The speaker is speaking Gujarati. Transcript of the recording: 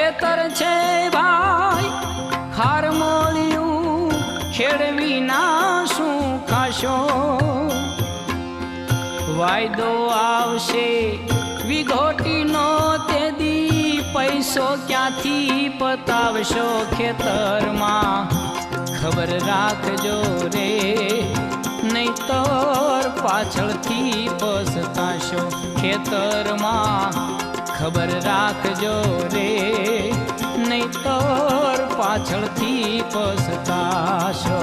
ખેતર છે ભાઈ ખાર મોળિયું, ખેડવી ના શું ખાશો? વાયદો આવશે વિઘોટીનો તે દી, પૈસો ક્યાંથી પતાવશો ખેતરમાં? ખબર રાખજો રે, નહીતર પાછળથી પસ્તાશો ખેતરમાં. ખબર રાખજો રે, નહીતર પાછળથી પસ્તાશો.